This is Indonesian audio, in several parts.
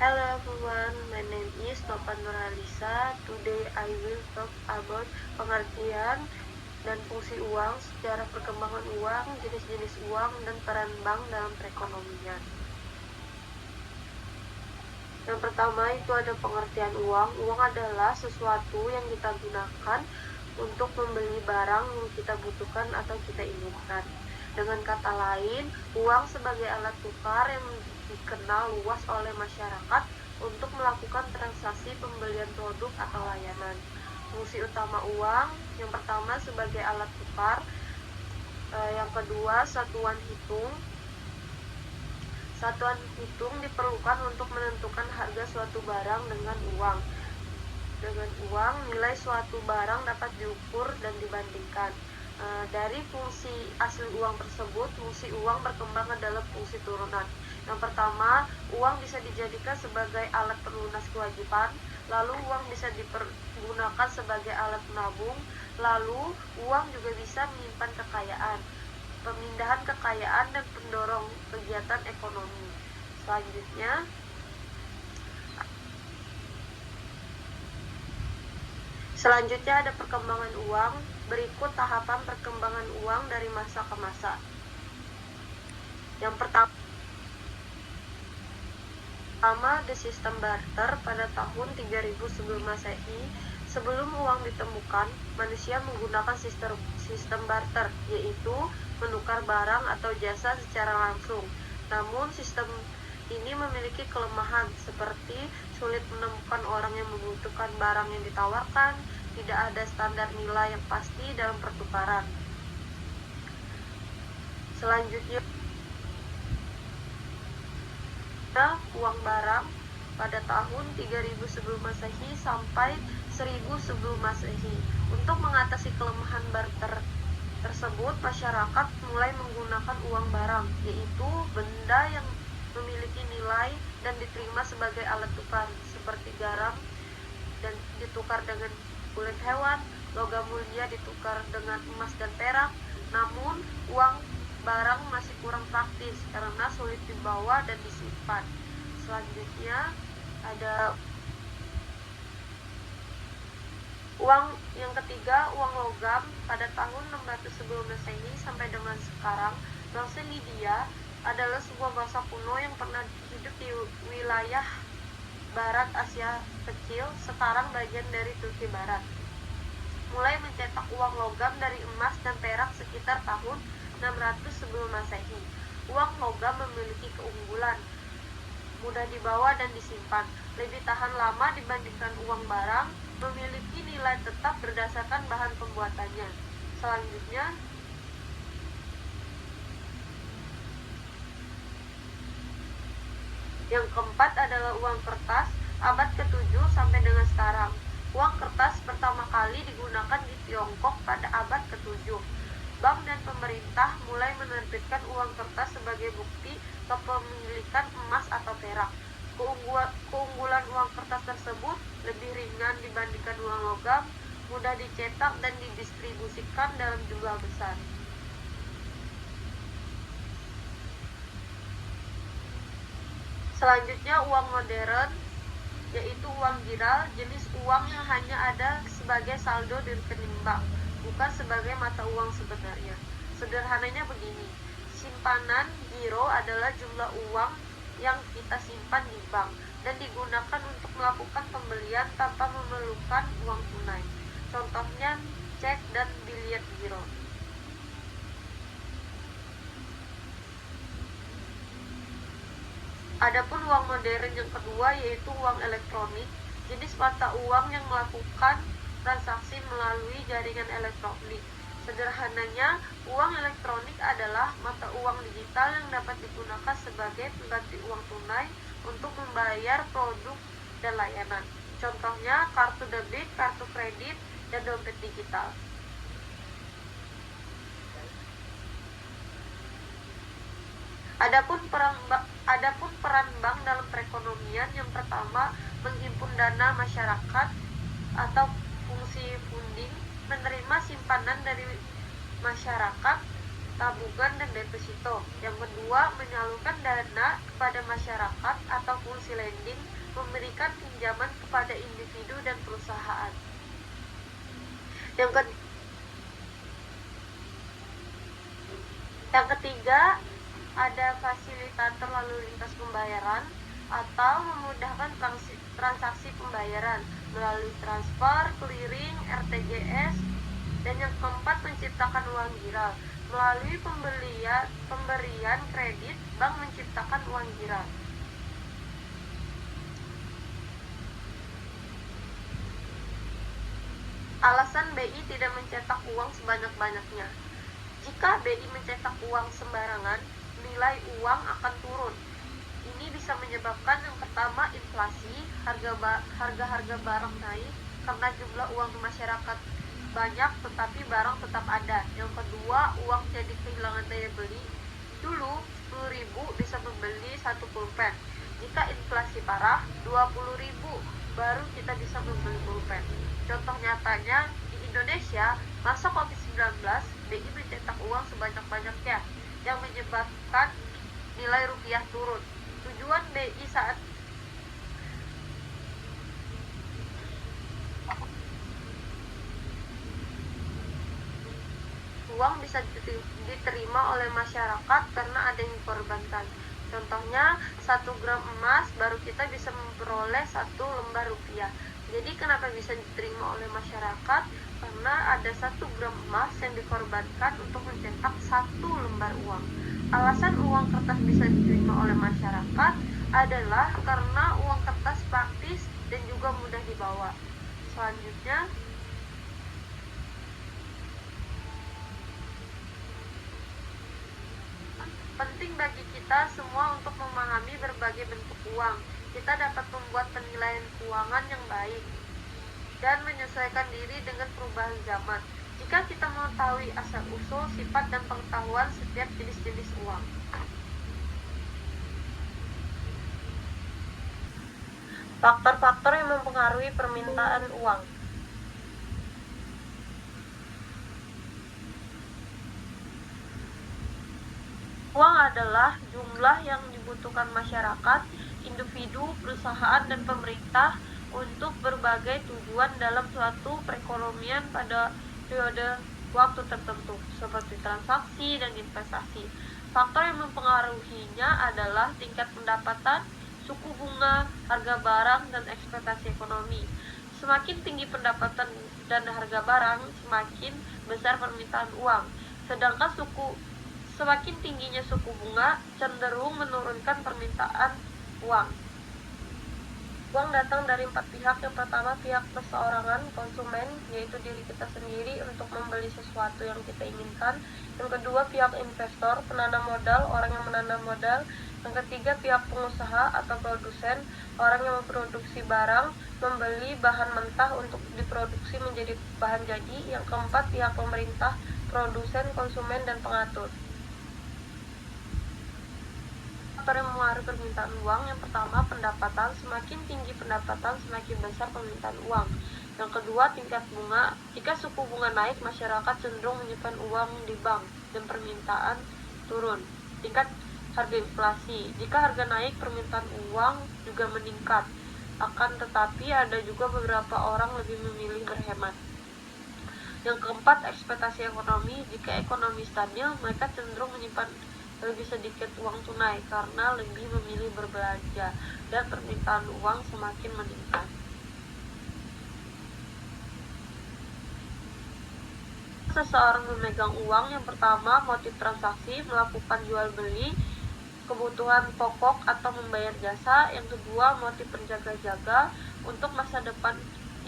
Hello everyone, my name is Nova Nurhalisa. Today I will talk about pengertian dan fungsi uang, sejarah perkembangan uang, jenis-jenis uang, dan peran bank dalam perekonomian. Yang pertama itu ada pengertian uang. Uang adalah sesuatu yang kita gunakan untuk membeli barang yang kita butuhkan atau kita inginkan. Dengan kata lain, uang sebagai alat tukar yang dikenal luas oleh masyarakat untuk melakukan transaksi pembelian produk atau layanan. Fungsi utama uang, yang pertama sebagai alat tukar, yang kedua satuan hitung. Satuan hitung diperlukan untuk menentukan harga suatu barang dengan uang. Dengan uang, nilai suatu barang dapat diukur dan dibandingkan. Dari fungsi asli uang tersebut, fungsi uang berkembang adalah fungsi turunan. Yang pertama, uang bisa dijadikan sebagai alat pelunas kewajiban, lalu uang bisa dipergunakan sebagai alat menabung, lalu uang juga bisa menyimpan kekayaan, pemindahan kekayaan, dan pendorong kegiatan ekonomi. Selanjutnya ada perkembangan uang. Berikut tahapan perkembangan uang dari masa ke masa. Yang pertama, the system barter pada tahun 3000 sebelum Masehi. Sebelum uang ditemukan, manusia menggunakan sistem barter, yaitu menukar barang atau jasa secara langsung. Namun sistem ini memiliki kelemahan seperti sulit menemukan orang yang membutuhkan barang yang ditawarkan, tidak ada standar nilai yang pasti dalam pertukaran. Selanjutnya, uang barang pada tahun 3000 sebelum Masehi sampai 1000 sebelum Masehi. Untuk mengatasi kelemahan barter tersebut, masyarakat mulai menggunakan uang barang, yaitu benda yang memiliki nilai dan diterima sebagai alat tukar, seperti garam dan ditukar dengan kulit hewan, logam mulia ditukar dengan emas dan perak. Namun uang barang masih kurang praktis karena sulit dibawa dan disimpan. Selanjutnya ada uang yang ketiga, uang logam pada tahun 600 sebelum Masehi sampai dengan sekarang. Bangsa Lydia adalah sebuah bangsa kuno yang pernah hidup di wilayah barat Asia Kecil, sekarang bagian dari Turki Barat. Mulai mencetak uang logam dari emas dan perak sekitar tahun 600 sebelum Masehi. Uang logam memiliki keunggulan, mudah dibawa dan disimpan, lebih tahan lama dibandingkan uang barang, memiliki nilai tetap berdasarkan bahan pembuatannya. Selanjutnya, yang keempat adalah uang kertas abad ke-7 sampai dengan sekarang. Uang kertas pertama kali digunakan di Tiongkok pada abad ke-7. Bank dan pemerintah mulai menerbitkan uang kertas sebagai bukti kepemilikan emas atau perak. Keunggulan uang kertas tersebut lebih ringan dibandingkan uang logam, mudah dicetak dan didistribusikan dalam jumlah besar. Selanjutnya uang modern, yaitu uang giral, jenis uang yang hanya ada sebagai saldo di rekening bank, bukan sebagai mata uang sebenarnya. Sederhananya begini, simpanan giro adalah jumlah uang yang kita simpan di bank dan digunakan untuk melakukan pembelian tanpa memerlukan uang tunai. Contohnya cek dan biliet giro. Adapun uang modern yang kedua yaitu uang elektronik, jenis mata uang yang melakukan transaksi melalui jaringan elektronik. Sederhananya, uang elektronik adalah mata uang digital yang dapat digunakan sebagai pengganti uang tunai untuk membayar produk dan layanan. Contohnya kartu debit, kartu kredit, dan dompet digital. Adapun peran bank dalam perekonomian, yang pertama, menghimpun dana masyarakat atau fungsi funding, menerima simpanan dari masyarakat tabungan dan deposito. Yang kedua, menyalurkan dana kepada masyarakat atau fungsi lending, memberikan pinjaman kepada individu dan perusahaan. Yang ketiga, ada fasilitator lalu lintas pembayaran atau memudahkan transaksi pembayaran melalui transfer, clearing, RTGS. Dan yang keempat, menciptakan uang giral. Melalui pemberian kredit, bank menciptakan uang giral. Alasan BI tidak mencetak uang sebanyak-banyaknya. Jika BI mencetak uang sembarangan, nilai uang akan turun. Ini bisa menyebabkan yang pertama, inflasi, harga-harga barang naik karena jumlah uang masyarakat banyak tetapi barang tetap ada. Yang kedua, uang jadi kehilangan daya beli. Dulu 10.000 bisa membeli 1 pulpen. Jika inflasi parah, 20.000 baru kita bisa membeli pulpen. Contoh nyatanya di Indonesia, masa Covid-19, BI mencetak uang sebanyak-banyaknya yang menyebabkan nilai rupiah turun. Tujuan BI saat uang bisa diterima oleh masyarakat karena ada yang dikorbankan. Contohnya, 1 gram emas baru kita bisa memperoleh 1 lembar rupiah. Jadi kenapa bisa diterima oleh masyarakat? Karena ada 1 gram emas yang dikorbankan untuk mencetak 1 lembar uang. Alasan uang kertas bisa diterima oleh masyarakat adalah karena uang kertas praktis dan juga mudah dibawa. Selanjutnya, penting bagi kita semua untuk memahami berbagai bentuk uang. Kita dapat membuat penilaian keuangan yang baik dan menyesuaikan diri dengan perubahan zaman. Jika kita mengetahui asal-usul, sifat, dan pengetahuan setiap jenis-jenis uang. Faktor-faktor yang mempengaruhi permintaan uang. Uang adalah jumlah yang dibutuhkan masyarakat, individu, perusahaan, dan pemerintah untuk berbagai tujuan dalam suatu perekonomian pada periode waktu tertentu, seperti transaksi dan investasi. Faktor yang mempengaruhinya adalah tingkat pendapatan, suku bunga, harga barang, dan ekspektasi ekonomi. Semakin tinggi pendapatan dan harga barang, semakin besar permintaan uang. Sedangkan semakin tingginya suku bunga cenderung menurunkan permintaan uang. Uang datang dari 4 pihak. Yang pertama, pihak perseorangan, konsumen, yaitu diri kita sendiri untuk membeli sesuatu yang kita inginkan. Yang kedua, pihak investor, penanam modal, orang yang menanam modal. Yang ketiga, pihak pengusaha atau produsen, orang yang memproduksi barang, membeli bahan mentah untuk diproduksi menjadi bahan jadi. Yang keempat, pihak pemerintah, produsen, konsumen, dan pengatur. Faktor yang mempengaruhi permintaan uang. Yang pertama, pendapatan. Semakin tinggi pendapatan, semakin besar permintaan uang. Yang kedua, tingkat bunga. Jika suku bunga naik, masyarakat cenderung menyimpan uang di bank dan permintaan turun. Tingkat harga inflasi. Jika harga naik, permintaan uang juga meningkat. Akan tetapi ada juga beberapa orang lebih memilih berhemat. Yang keempat, ekspektasi ekonomi. Jika ekonomi stabil, mereka cenderung menyimpan lebih sedikit uang tunai karena lebih memilih berbelanja dan permintaan uang semakin meningkat. Seseorang memegang uang, yang pertama, motif transaksi, melakukan jual beli, kebutuhan pokok atau membayar jasa. Yang kedua, motif berjaga-jaga untuk masa depan,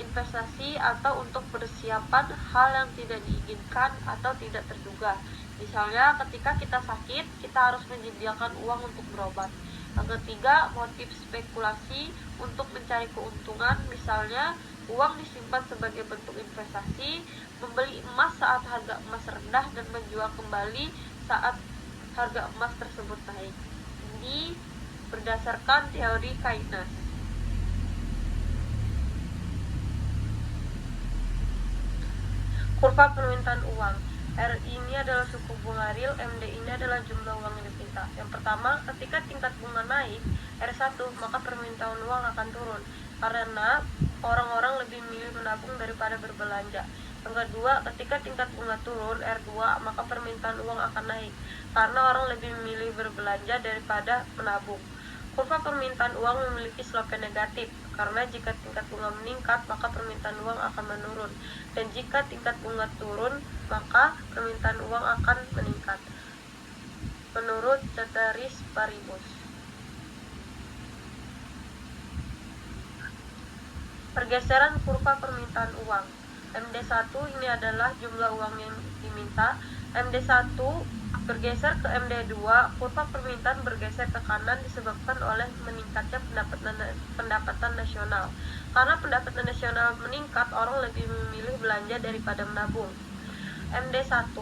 investasi, atau untuk persiapan hal yang tidak diinginkan atau tidak terduga. Misalnya ketika kita sakit, kita harus menyediakan uang untuk berobat. Yang ketiga, motif spekulasi untuk mencari keuntungan. Misalnya, uang disimpan sebagai bentuk investasi, membeli emas saat harga emas rendah dan menjual kembali saat harga emas tersebut naik. Ini berdasarkan teori Keynes. Kurva permintaan uang. R ini adalah suku bunga real, MD ini adalah jumlah uang yang dipinta. Yang pertama, ketika tingkat bunga naik, R1, maka permintaan uang akan turun karena orang-orang lebih milih menabung daripada berbelanja. Yang kedua, ketika tingkat bunga turun, R2, maka permintaan uang akan naik karena orang lebih memilih berbelanja daripada menabung. Kurva permintaan uang memiliki slope negatif, karena jika tingkat bunga meningkat, maka permintaan uang akan menurun. Dan jika tingkat bunga turun, maka permintaan uang akan meningkat. Menurut Ceteris Paribus. Pergeseran kurva permintaan uang. MD1 ini adalah jumlah uang yang diminta. MD1 bergeser ke MD2, kurva permintaan bergeser ke kanan disebabkan oleh meningkatnya pendapatan nasional. Karena pendapatan nasional meningkat, orang lebih memilih belanja daripada menabung. MD1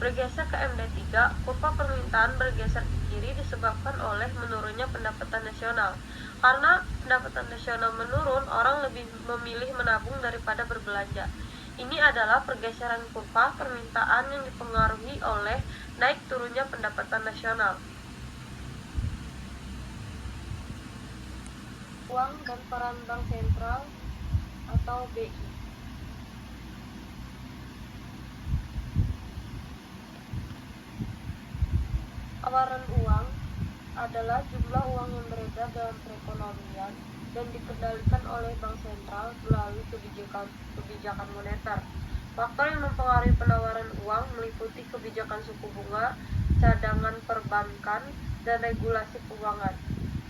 bergeser ke MD3, kurva permintaan bergeser ke kiri disebabkan oleh menurunnya pendapatan nasional. Karena pendapatan nasional menurun, orang lebih memilih menabung daripada berbelanja. Ini adalah pergeseran kurva permintaan yang dipengaruhi oleh naik turunnya pendapatan nasional. Uang dan peran bank sentral atau BI. Penawaran uang adalah jumlah uang yang beredar dalam perekonomian dan dikendalikan oleh bank sentral melalui kebijakan moneter. Faktor yang mempengaruhi penawaran uang meliputi kebijakan suku bunga, cadangan perbankan, dan regulasi keuangan.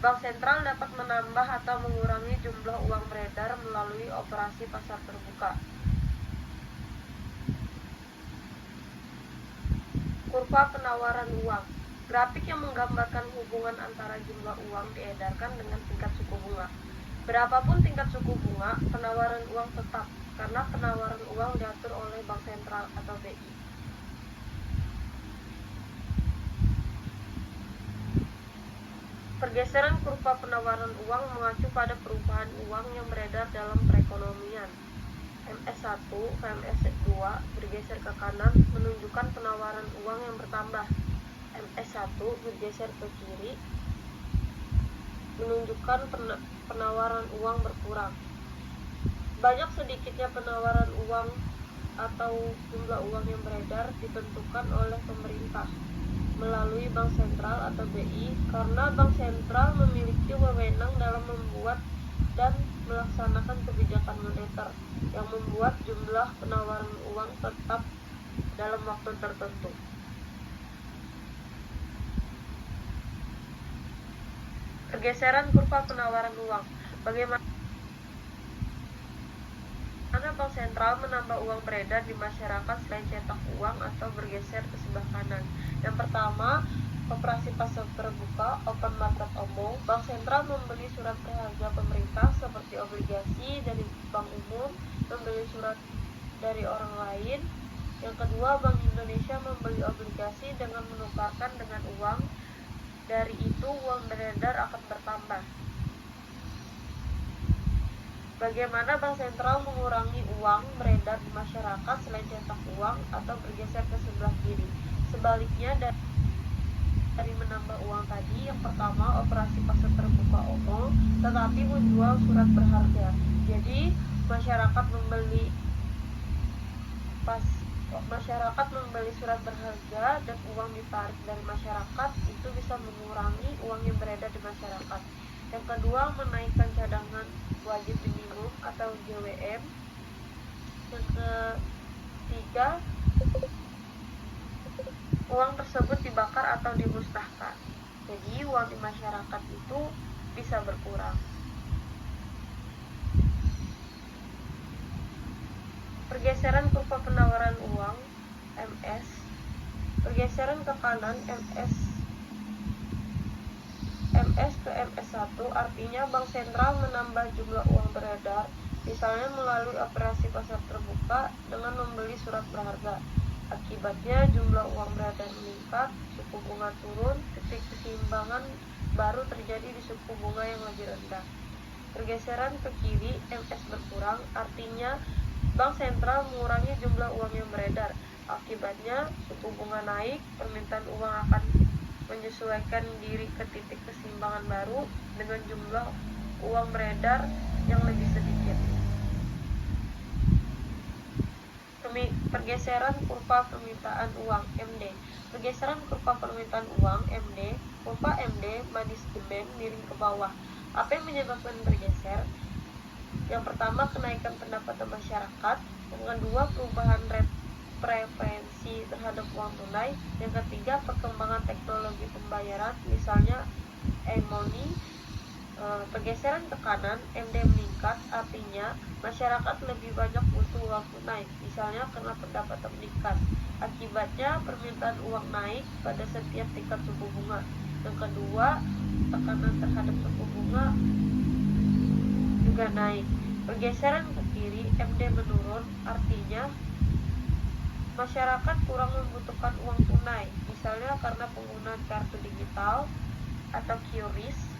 Bank sentral dapat menambah atau mengurangi jumlah uang beredar melalui operasi pasar terbuka. Kurva penawaran uang. Grafik yang menggambarkan hubungan antara jumlah uang diedarkan dengan tingkat suku bunga. Berapapun tingkat suku bunga, penawaran uang tetap, karena penawaran uang diatur oleh bank sentral atau BI. Pergeseran kurva penawaran uang mengacu pada perubahan uang yang beredar dalam perekonomian. MS1 ke MS2 bergeser ke kanan menunjukkan penawaran uang yang bertambah. MS1 bergeser ke kiri menunjukkan penawaran uang berkurang. Banyak sedikitnya penawaran uang atau jumlah uang yang beredar ditentukan oleh pemerintah melalui bank sentral atau BI, karena bank sentral memiliki wewenang dalam membuat dan melaksanakan kebijakan moneter yang membuat jumlah penawaran uang tetap dalam waktu tertentu. Pergeseran kurva penawaran uang. Bagaimana bank sentral menambah uang beredar di masyarakat selain cetak uang atau bergeser ke sebelah kanan? Yang pertama, operasi pasar terbuka, open market omong. Bank sentral membeli surat berharga pemerintah seperti obligasi dari bank umum, membeli surat dari orang lain. Yang kedua, Bank Indonesia membeli obligasi dengan menukarkan dengan uang. Dari itu, uang beredar akan bertambah. Bagaimana bank sentral mengurangi uang beredar di masyarakat selain cetak uang atau bergeser ke sebelah kiri? Sebaliknya dari menambah uang tadi, yang pertama operasi pasar terbuka umum, tetapi menjual surat berharga. Jadi masyarakat membeli surat berharga dan uang ditarik dari masyarakat, itu bisa mengurangi uang yang beredar di masyarakat. Yang kedua, menaikkan cadangan wajib minimum atau JWM. Yang ketiga, uang tersebut dibakar atau dimusnahkan. Jadi uang di masyarakat itu bisa berkurang. Pergeseran kurva penawaran uang MS. Pergeseran ke kanan MS ke MS1 artinya bank sentral menambah jumlah uang beredar, misalnya melalui operasi pasar terbuka dengan membeli surat berharga. Akibatnya jumlah uang beredar meningkat, suku bunga turun, titik keseimbangan baru terjadi di suku bunga yang lebih rendah. Pergeseran ke kiri MS berkurang, artinya bank sentral mengurangi jumlah uang yang beredar. Akibatnya, suku bunga naik, permintaan uang akan menyesuaikan diri ke titik keseimbangan baru dengan jumlah uang beredar yang lebih sedikit. Pergeseran kurva permintaan uang (MD). Pergeseran kurva permintaan uang (MD). Kurva MD manis demand miring ke bawah. Apa yang menyebabkan bergeser? Yang pertama, kenaikan pendapatan masyarakat. Yang kedua, perubahan preferensi terhadap uang tunai. Yang ketiga, perkembangan teknologi pembayaran, misalnya e-money. Pergeseran ke kanan, MD meningkat, artinya masyarakat lebih banyak butuh uang tunai, misalnya karena pendapatan meningkat. Akibatnya, permintaan uang naik pada setiap tingkat suku bunga. Yang kedua, tekanan terhadap suku bunga juga naik. Pergeseran ke kiri, MD menurun, artinya masyarakat kurang membutuhkan uang tunai, misalnya karena penggunaan kartu digital atau QRIS.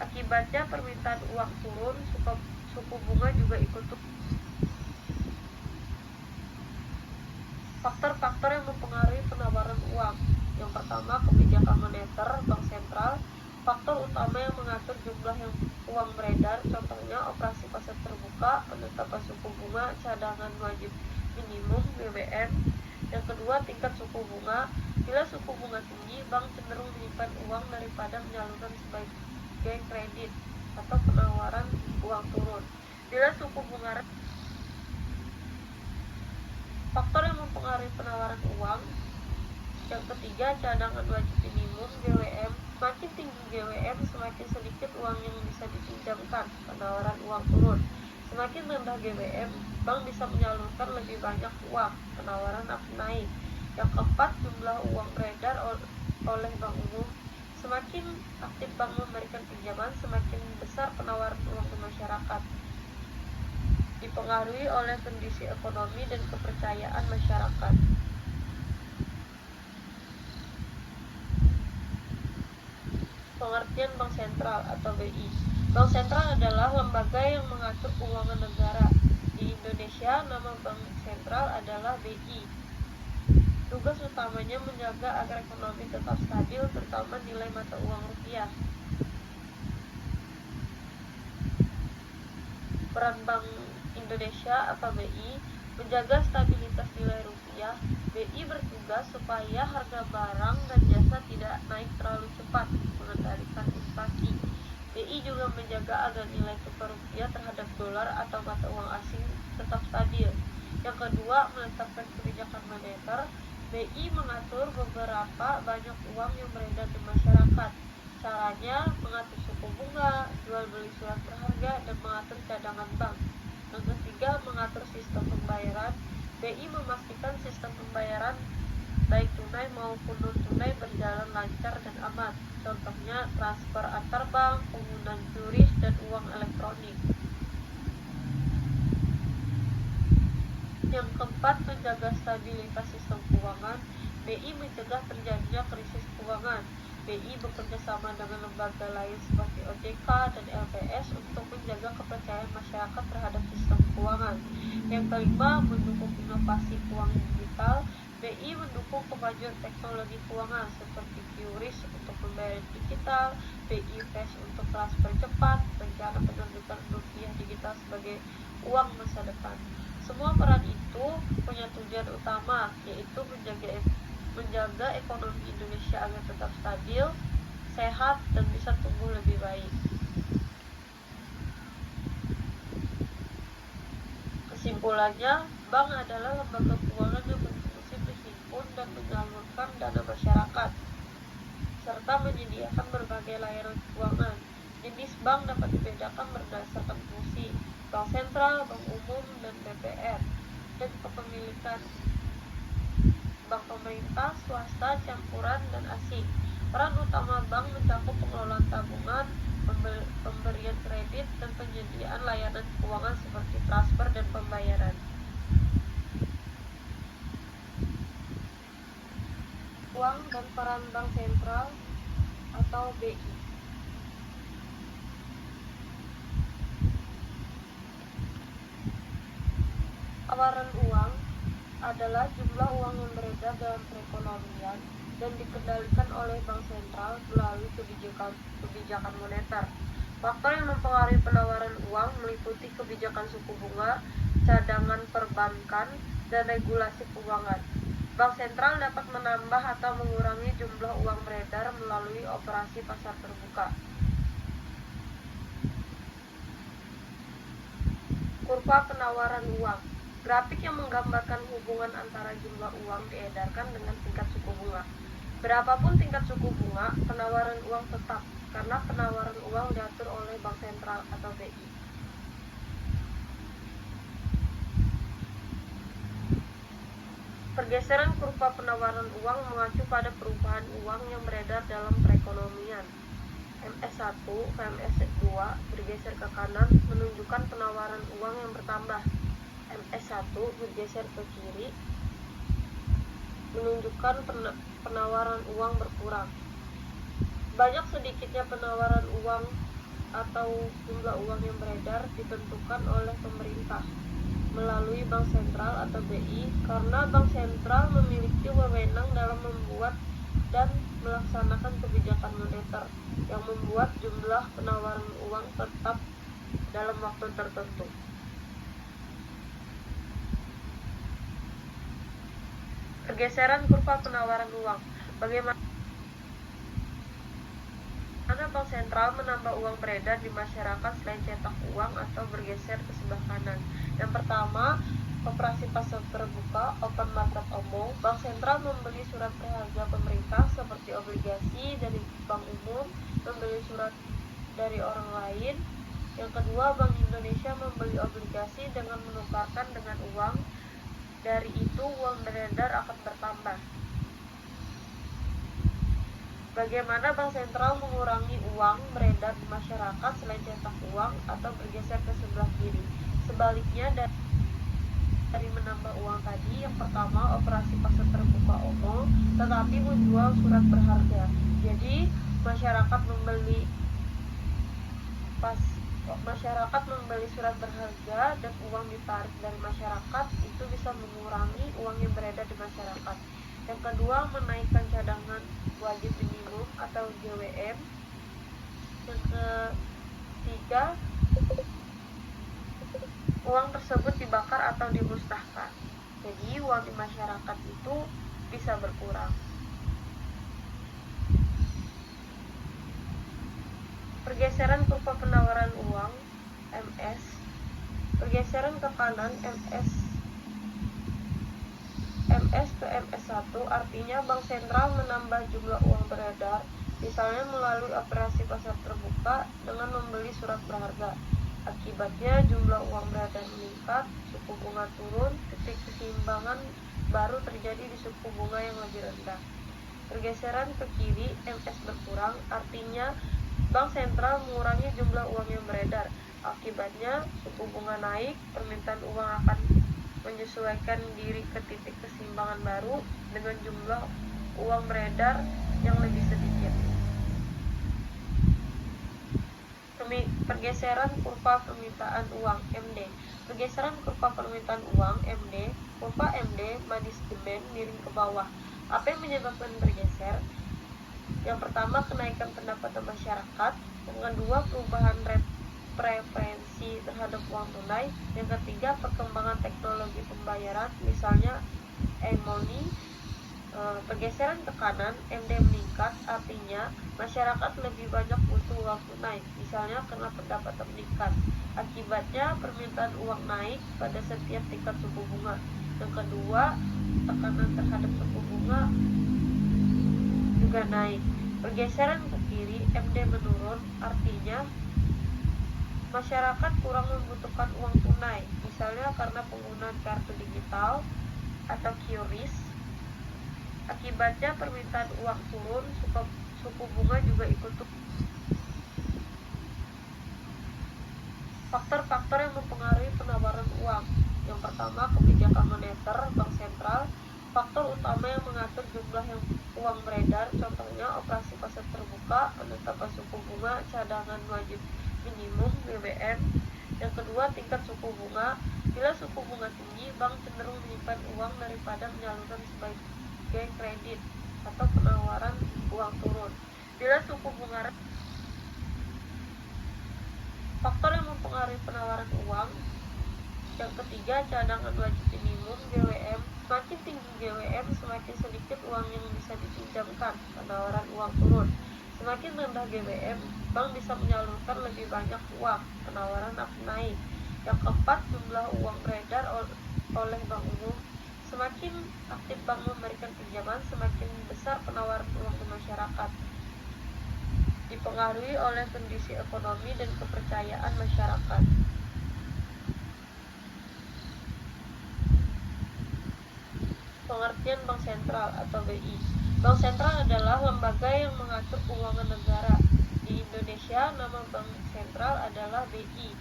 Akibatnya permintaan uang turun, suku bunga juga ikut turun. Faktor-faktor yang mempengaruhi penawaran uang. Yang pertama, kebijakan moneter bank sentral. Faktor utama yang mengatur jumlah yang uang beredar, contohnya operasi pasar terbuka, penetapan suku bunga, cadangan wajib minimum (BWM). Yang kedua, tingkat suku bunga. Bila suku bunga tinggi, bank cenderung menyimpan uang daripada menyalurkan sebagai kredit atau penawaran uang turun. Bila suku bunga rendah. Faktor yang mempengaruhi penawaran uang. Yang ketiga, cadangan wajib minimum (GWM). Semakin tinggi GWM, semakin sedikit uang yang bisa dipinjamkan, penawaran uang turun. Semakin rendah GWM, bank bisa menyalurkan lebih banyak uang, penawaran akan naik. Yang keempat, jumlah uang beredar oleh bank umum. Semakin aktif bank memberikan pinjaman, semakin besar penawaran uang ke masyarakat. Dipengaruhi oleh kondisi ekonomi dan kepercayaan masyarakat. Pengertian Bank Sentral atau BI. Bank Sentral adalah lembaga yang mengatur keuangan negara. Di Indonesia, nama Bank Sentral adalah BI. Tugas utamanya menjaga agar ekonomi tetap stabil, terutama nilai mata uang rupiah. Peran Bank Indonesia atau BI menjaga stabilitas nilai rupiah. BI bertugas supaya harga barang dan jasa tidak naik terlalu cepat, mengendalikan inflasi. BI juga menjaga agar nilai tukar rupiah terhadap dolar atau mata uang asing tetap stabil. Yang kedua, menetapkan kebijakan moneter. BI mengatur beberapa banyak uang yang beredar di masyarakat. Caranya mengatur suku bunga, jual beli surat berharga, dan mengatur cadangan bank. Yang ketiga, mengatur sistem pembayaran. BI memastikan sistem pembayaran baik tunai maupun non-tunai berjalan lancar dan aman. Contohnya transfer antar bank, penggunaan QRIS, dan uang elektronik. Yang keempat, menjaga stabilitas sistem keuangan. BI mencegah terjadinya krisis keuangan. BI bekerja sama dengan lembaga lain seperti OJK dan LPS untuk menjaga kepercayaan masyarakat terhadap sistem keuangan. Yang kelima, mendukung inovasi keuangan digital. BI mendukung kemajuan teknologi keuangan seperti QRIS untuk pembayaran digital, BI Flash untuk transfer cepat, rencana penerbitan rupiah digital sebagai uang masa depan. Semua peran itu punya tujuan utama, yaitu menjaga ekonomi Indonesia agar tetap stabil, sehat, dan bisa tumbuh lebih baik. Kesimpulannya, bank adalah lembaga keuangan yang berfungsi menghimpun dan menyalurkan dana masyarakat, serta menyediakan berbagai layanan keuangan. Jenis bank dapat dibedakan berdasarkan fungsi, bank sentral, bank umum, dan BPR, dan kepemilikan. Bank pemerintah, swasta, campuran, dan asing. Peran utama bank mencakup pengelolaan tabungan, pemberian kredit, dan penyediaan layanan keuangan seperti transfer dan pembayaran. Uang dan peran bank sentral atau BI. Tawaran uang. adalah jumlah uang yang beredar dalam perekonomian dan dikendalikan oleh bank sentral melalui kebijakan moneter. Faktor yang mempengaruhi penawaran uang meliputi kebijakan suku bunga, cadangan perbankan, dan regulasi keuangan. Bank sentral dapat menambah atau mengurangi jumlah uang beredar melalui operasi pasar terbuka. Kurva penawaran uang. Grafik yang menggambarkan hubungan antara jumlah uang diedarkan dengan tingkat suku bunga. Berapapun tingkat suku bunga, penawaran uang tetap, karena penawaran uang diatur oleh bank sentral atau BI. Pergeseran kurva penawaran uang mengacu pada perubahan uang yang beredar dalam perekonomian. MS1 ke MS2 bergeser ke kanan menunjukkan penawaran uang yang bertambah. MS1 bergeser ke kiri menunjukkan penawaran uang berkurang. Banyak sedikitnya penawaran uang atau jumlah uang yang beredar ditentukan oleh pemerintah melalui bank sentral atau BI karena bank sentral memiliki wewenang dalam membuat dan melaksanakan kebijakan moneter yang membuat jumlah penawaran uang tetap dalam waktu tertentu. Pergeseran kurva penawaran uang. Bagaimana bank sentral menambah uang beredar di masyarakat selain cetak uang atau bergeser ke sebelah kanan? Yang pertama, operasi pasar terbuka, open market omong. Bank sentral membeli surat berharga pemerintah seperti obligasi dari bank umum, membeli surat dari orang lain. Yang kedua, Bank Indonesia membeli obligasi dengan menukarkan dengan uang. Dari itu, uang beredar akan bertambah. Bagaimana bank sentral mengurangi uang beredar di masyarakat selain cetak uang atau bergeser ke sebelah kiri? Sebaliknya dari menambah uang tadi, yang pertama operasi pasar terbuka omong, tetapi menjual surat berharga. Jadi masyarakat membeli surat berharga dan uang ditarik dari masyarakat, itu bisa mengurangi uang yang beredar di masyarakat. Yang kedua, menaikkan cadangan wajib minimum atau JWM. Yang ketiga, uang tersebut dibakar atau dimusnahkan. Jadi uang di masyarakat itu bisa berkurang. Pergeseran kurva penawaran uang MS. Pergeseran ke kanan MS ke MS1 artinya bank sentral menambah jumlah uang beredar, misalnya melalui operasi pasar terbuka dengan membeli surat berharga. Akibatnya jumlah uang beredar meningkat, suku bunga turun, titik keseimbangan baru terjadi di suku bunga yang lebih rendah. Pergeseran ke kiri MS berkurang, artinya bank sentral mengurangi jumlah uang yang beredar. Akibatnya suku bunga naik, permintaan uang akan menyesuaikan diri ke titik keseimbangan baru dengan jumlah uang beredar yang lebih sedikit. Pergeseran kurva permintaan uang MD. Pergeseran kurva permintaan uang MD. Kurva MD manis demand miring ke bawah. Apa yang menyebabkan bergeser? Yang pertama, kenaikan pendapatan masyarakat. Yang kedua, perubahan preferensi terhadap uang tunai. Yang ketiga, perkembangan teknologi pembayaran, misalnya e-money. Pergeseran ke kanan, MD meningkat, artinya masyarakat lebih banyak butuh uang tunai, misalnya karena pendapatan meningkat. Akibatnya permintaan uang naik pada setiap tingkat suku bunga. Yang kedua, tekanan terhadap suku bunga juga naik. Pergeseran ke kiri, MD menurun, artinya masyarakat kurang membutuhkan uang tunai, misalnya karena penggunaan kartu digital atau QRIS. Akibatnya permintaan uang turun, suku bunga juga ikut turun. Faktor-faktor yang mempengaruhi penawaran uang. Yang pertama, kebijakan moneter bank sentral. Faktor utama yang mengatur jumlah yang uang beredar, contohnya operasi pasar terbuka, penetapan suku bunga, cadangan wajib minimum (BBM). Yang kedua, kedua, tingkat suku bunga. Bila suku bunga tinggi, bank cenderung menyimpan uang daripada menyalurkan sebagai kredit atau penawaran uang turun. Bila suku bunga rendah, faktor yang mempengaruhi penawaran uang. Yang ketiga, cadangan wajib minimum (GWM). Semakin tinggi GWM, semakin sedikit uang yang bisa dipinjamkan, penawaran uang turun. Semakin rendah GWM, bank bisa menyalurkan lebih banyak uang, penawaran akan naik. Yang keempat, jumlah uang beredar oleh bank umum. Semakin aktif bank memberikan pinjaman, semakin besar penawaran uang ke masyarakat. Dipengaruhi oleh kondisi ekonomi dan kepercayaan masyarakat. Pengertian Bank Sentral atau BI. Bank Sentral adalah lembaga yang mengatur keuangan negara. Di Indonesia, nama Bank Sentral adalah BI.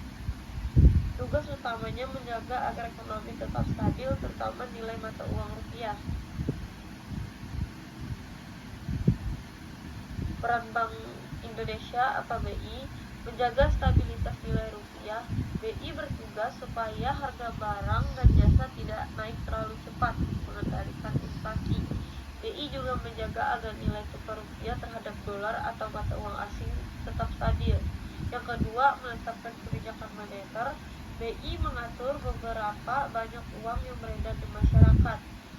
Tugas utamanya menjaga agar ekonomi tetap stabil, terutama nilai mata uang rupiah. Peran Bank Indonesia atau BI menjaga stabilitas nilai rupiah. BI bertugas supaya harga barang dan jasa tidak naik terlalu cepat, mengendalikan inflasi. BI juga menjaga agar nilai tukar rupiah terhadap dolar atau mata uang asing tetap stabil. Yang kedua, menetapkan kebijakan moneter. BI mengatur beberapa banyak uang yang beredar di masyarakat.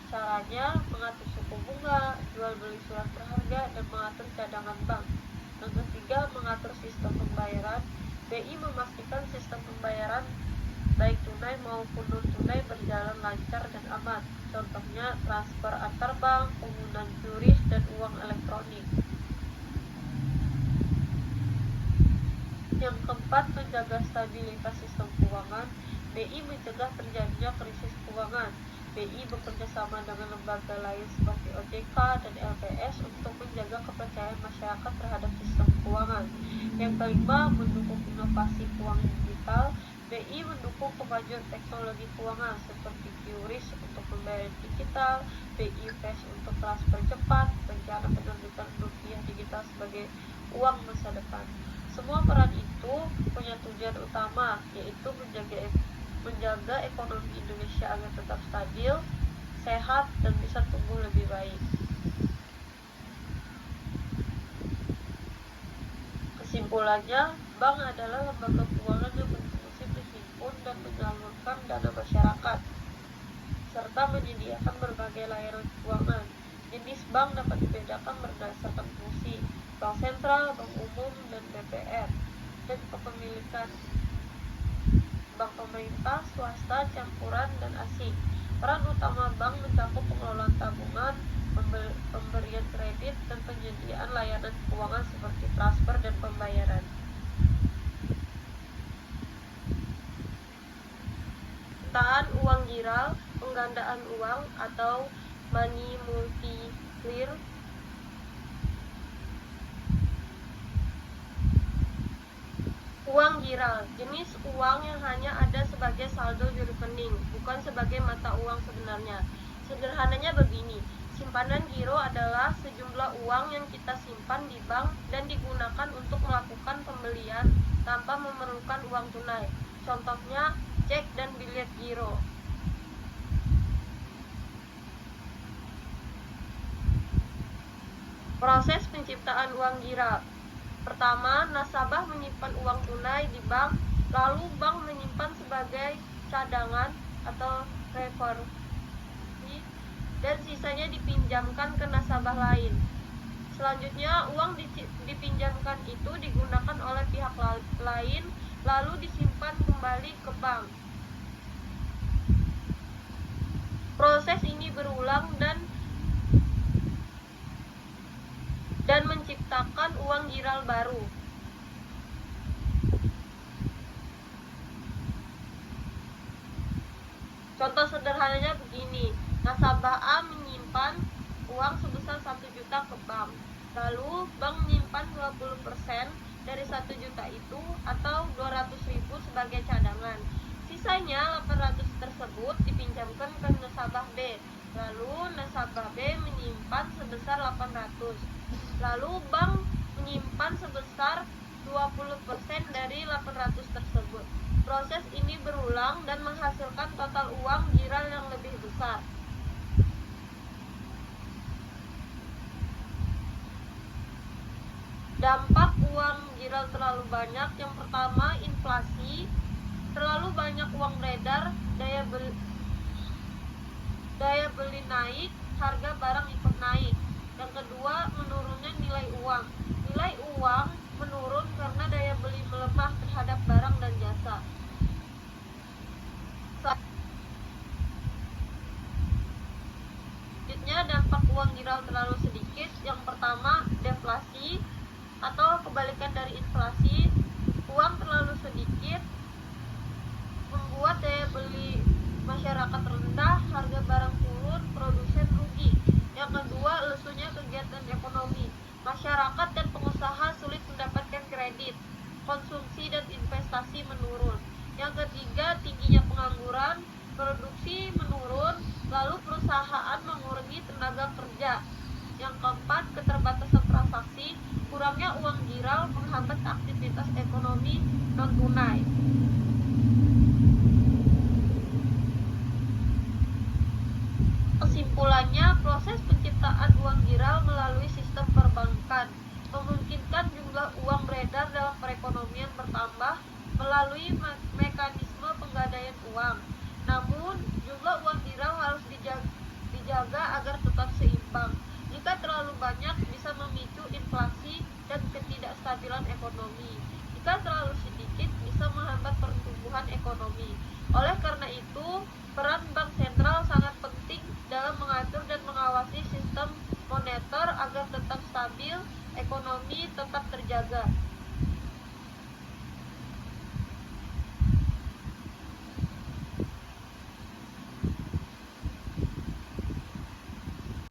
Caranya mengatur suku bunga, jual beli surat berharga, dan mengatur cadangan bank. Yang ketiga, mengatur sistem pembayaran. BI memastikan sistem pembayaran baik tunai maupun non-tunai berjalan lancar dan aman. Contohnya transfer antar bank, penggunaan QRIS, dan uang elektronik. Yang keempat, menjaga stabilitas sistem keuangan. BI mencegah terjadinya krisis keuangan. BI bekerja sama dengan lembaga lain seperti OJK dan LPS untuk menjaga kepercayaan masyarakat terhadap sistem keuangan. Yang kelima, mendukung inovasi keuangan digital. BI mendukung kemajuan teknologi keuangan seperti QRIS untuk pembayaran digital, BI Fast untuk transfer cepat, rencana penerbitan rupiah digital sebagai uang masa depan. Semua peran itu punya tujuan utama, yaitu menjaga ekonomi Indonesia agar tetap stabil, sehat, dan bisa tumbuh lebih baik. Kesimpulannya, bank adalah lembaga keuangan yang berfungsi menghimpun dan menyalurkan dana masyarakat, serta menyediakan berbagai layanan keuangan. Jenis bank dapat dibedakan berdasarkan fungsi: bank sentral, bank umum, dan BPR, dan kepemilikan: bank pemerintah, swasta, campuran, dan asing. Peran utama bank mencakup pengelolaan tabungan, pemberian kredit, dan penyediaan layanan keuangan seperti transfer dan pembayaran. Penyiptaan uang giral, penggandaan uang atau money multiplier. Uang giral, jenis uang yang hanya ada sebagai saldo di rekening, bukan sebagai mata uang sebenarnya. Sederhananya begini, simpanan giro adalah sejumlah uang yang kita simpan di bank dan digunakan untuk melakukan pembelian tanpa memerlukan uang tunai. Contohnya, cek dan bilet giro. Proses penciptaan uang giral. Pertama, nasabah menyimpan uang tunai di bank, lalu bank menyimpan sebagai cadangan atau reserve, dan sisanya dipinjamkan ke nasabah lain. Selanjutnya, uang dipinjamkan itu digunakan oleh pihak lain, lalu disimpan kembali ke bank. Proses ini berulang dan menciptakan uang giral baru. Contoh sederhananya begini, nasabah A menyimpan uang sebesar 1 juta ke bank, lalu bank menyimpan 20% dari 1 juta itu atau 200.000 sebagai cadangan. Sisanya 800 tersebut dipinjamkan ke nasabah B, lalu nasabah B menyimpan sebesar 800. Lalu bank menyimpan sebesar 20% dari 800 tersebut. Proses ini berulang dan menghasilkan total uang giral yang lebih besar. Dampak uang giral terlalu banyak, yang pertama inflasi. Terlalu banyak uang beredar, daya beli naik, harga barang ikut naik. Yang kedua, menurunnya nilai uang. Nilai uang menurun karena daya beli melemah terhadap barang dan jasa. Selanjutnya, dampak uang giral terlalu sedikit. Yang pertama, deflasi atau kebalikan dari inflasi. Uang terlalu sedikit membuat daya beli masyarakat rendah, harga barang turun, produsen rugi. Yang kedua, lesunya kegiatan ekonomi. Masyarakat dan pengusaha sulit mendapatkan kredit, konsumsi dan investasi menurun. Yang ketiga, tingginya pengangguran, produksi menurun, lalu perusahaan mengurangi tenaga kerja. Yang keempat, keterbatasan transaksi, kurangnya uang giral menghambat aktivitas ekonomi non-tunai. Kesimpulannya, proses penciptaan uang giral melalui sistem perbankan memungkinkan jumlah uang beredar dalam perekonomian bertambah melalui mekanisme penggadaian uang. Namun, jumlah uang giral harus dijaga agar tetap seimbang. Jika terlalu banyak, bisa memicu inflasi dan ketidakstabilan ekonomi. Jika terlalu sedikit, bisa menghambat pertumbuhan ekonomi. Oleh karena itu, peran bank sentral sangat penting dalam mengatur dan mengawasi sistem moneter agar tetap stabil, ekonomi tetap terjaga.